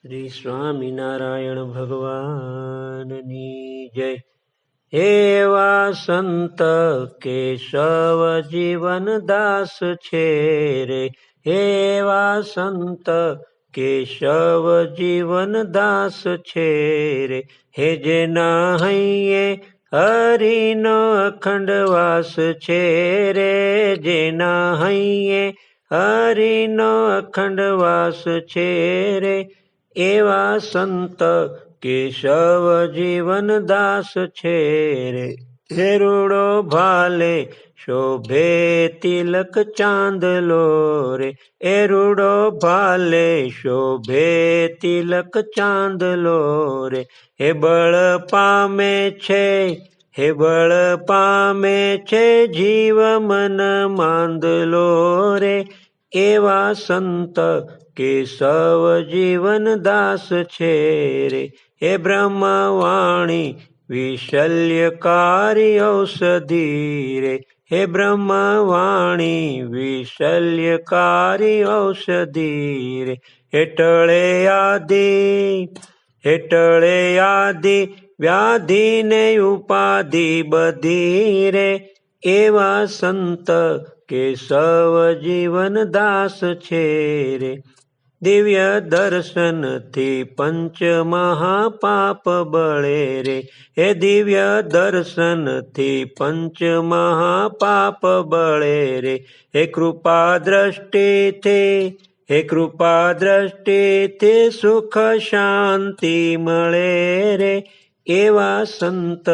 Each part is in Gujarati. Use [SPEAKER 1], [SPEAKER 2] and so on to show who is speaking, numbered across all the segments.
[SPEAKER 1] શ્રી સ્વામિનારાયણ ભગવાનની જય. એવા સંત કેશવ જીવનદાસ છે રે, એવા સંત કેશવ જીવનદાસ છે રે, હે જેના હૈયે હરિનો અખંડ વાસ છે રે, જેના હૈયે હરિનો અખંડ વાસ છે રે, એવા સંત કેશવ જીવનદાસ છે રે. રૂડો ભાલે શોભે તિલક ચાંદલો રે, એ રૂડો ભાલે શોભે તિલક ચાંદલો રે, હે બળ પામે છે, હે બળ પામે છે જીવ મન માંદલો રે, એવા સંત કેશવ જીવનદાસ છે રે, હે બ્રહ્મવાણી વિશલ્યકારી ઔષધિ રે, હે બ્રહ્મવાણી વિશલ્યકારી ઔષધિ રે, હેટળે આદિ વ્યાધિને ઉપાધિ બધી રે, એવા સંત કેશવ જીવનદાસ છે રે. દિવ્ય દર્શનથી પંચ મહાપાપ બળે રે, હે દિવ્ય દર્શનથી પંચ મહાપાપ બળે રે, હે કૃપા દ્રષ્ટિથી સુખ શાંતિ મળે રે, એવા સંત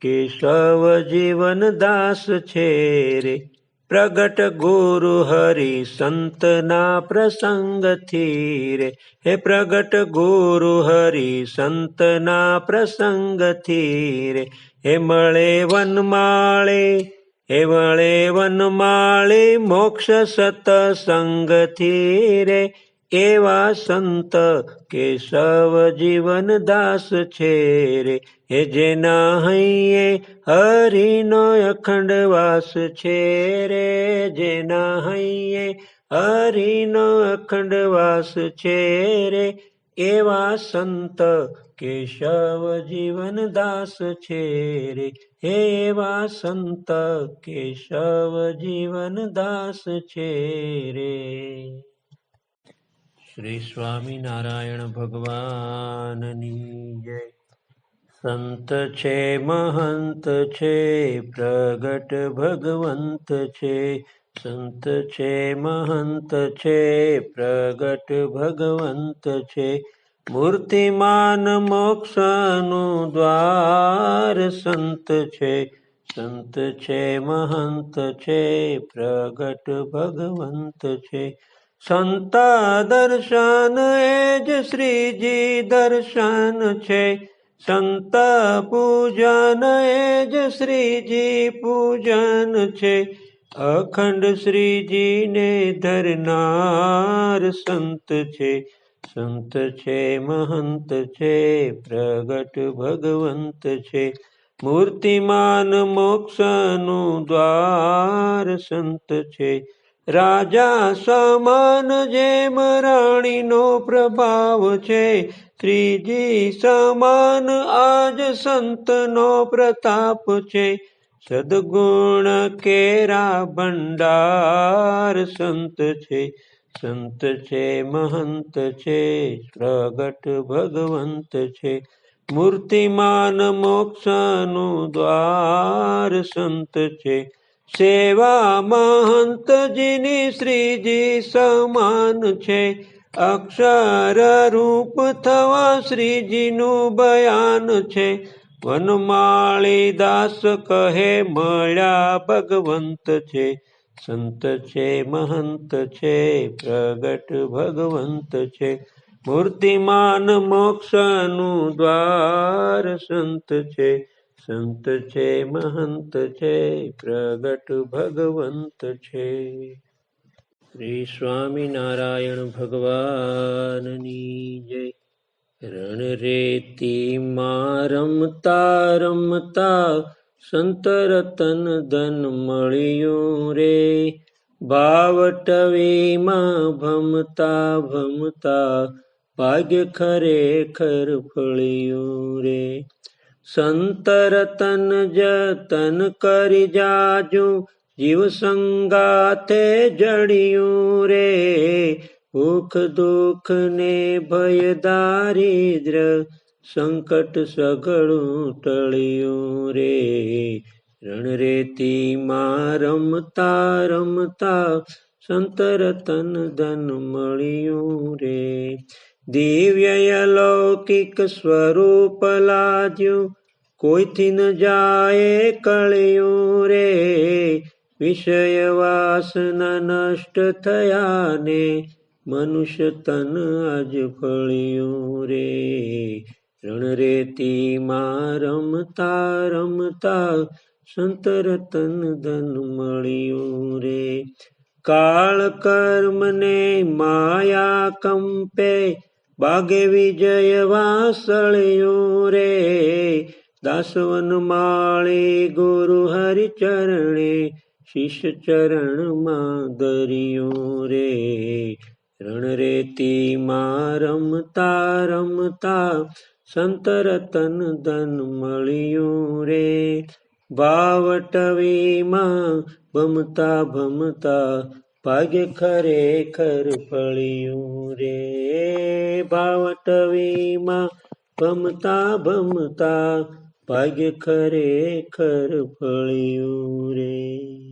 [SPEAKER 1] કેશવ જીવનદાસ છે રે. પ્રગટ ગુરુ હરિ સંતના પ્રસંગથી રે, હે પ્રગટ ગુરુ હરિ સંતના પ્રસંગથી રે, હે મળે વનમાળે મોક્ષ સતસંગથી રે, એવા સંત કેશવ જીવનદાસ છે રે, હે જેના હૈયે હરિનો અખંડ વાસ છે રે, જેના હૈયે હરિનો અખંડ વાસ છે રે, એવા સંત કેશવ જીવનદાસ છે રે, એવા સંત કેશવ જીવનદાસ છે રે. શ્રી સ્વામિનારાયણ ભગવાનની જય. સંત છે મહંત છે પ્રગટ ભગવંત છે, સંત છે મહંત છે પ્રગટ ભગવંત છે, મૂર્તિમાન મોક્ષનું દ્વાર સંત છે, સંત છે મહંત છે પ્રગટ ભગવંત છે, સંત દર્શન એ જ શ્રીજી દર્શન છે, સંત પૂજન એ જ શ્રીજી પૂજન છે, અખંડ શ્રીજીને ધરનાર સંત છે, સંત છે મહંત છે પ્રગટ ભગવંત છે, મૂર્તિમાન મોક્ષનું દ્વાર સંત છે, રાજા સમાન જેમ રાણીનો પ્રભાવ છે, શ્રીજી સમાન આજ સંતનો પ્રતાપ છે, સદગુણ કેરા ભંડાર સંત છે, સંત છે મહંત છે પ્રગટ ભગવંત છે, મૂર્તિમાન મોક્ષનું દ્વાર સંત છે, સેવા મહંતજીની શ્રીજી સમાન છે, અક્ષર રૂપ થવા શ્રીજીનું બયાન છે, વનમાળી દાસ કહે મળ્યા ભગવંત છે, સંત છે મહંત છે પ્રગટ ભગવંત છે, મૂર્તિમાન મોક્ષનું દ્વાર સંત છે, સંત છે મહંત છે પ્રગટ ભગવંત છે. શ્રી સ્વામિનારાયણ ભગવાનની જય. રણરેતીમાં રમતા રમતા સંત રતન ધન મળ્યું રે, ભાવટવીમાં ભમતા ભમતા ભાગ્ય ખરેખર ફળ્યું રે. સંત રતન જતન કરી જાજુ, જીવ સંગાથે જડિયું રે. ભૂખ દુઃખ ને ભય દારિદ્ર, સંકટ સઘળું ટળ્યું રે. રણરેતીમાં રમતા રમતા, સંત રતન ધન મળ્યું રે. દિવ્ય અલૌકિક સ્વરૂપ લાદ્યું, કોઈથી ન જાય કળ્યું રે. વિષય વાસના નષ્ટ થયા ને, મનુષ્ય તન આજ ફળ્યું રે. રણરેતીમાં રમતા રમતા, સંત રતન ધન મળ્યું રે. કાળ કર્મ ને માયા કંપે, બાગે વિજય વાસળ્યું રે. દાસવન માળી ગુરુ હરિચરણે, શિષ્ય ચરણમાં ધર્યું રે. રણરેતીમાં રમતા રમતા, સંત રતન ધન મળ્યું રે. વાવટવીમાં ભમતા ભમતા, ભાગ્ય ખરેખર ફળ્યું રે. વાવટવીમાં ભમતા ભમતા, ભાગ્ય ખરેખર ફળ્યું રે.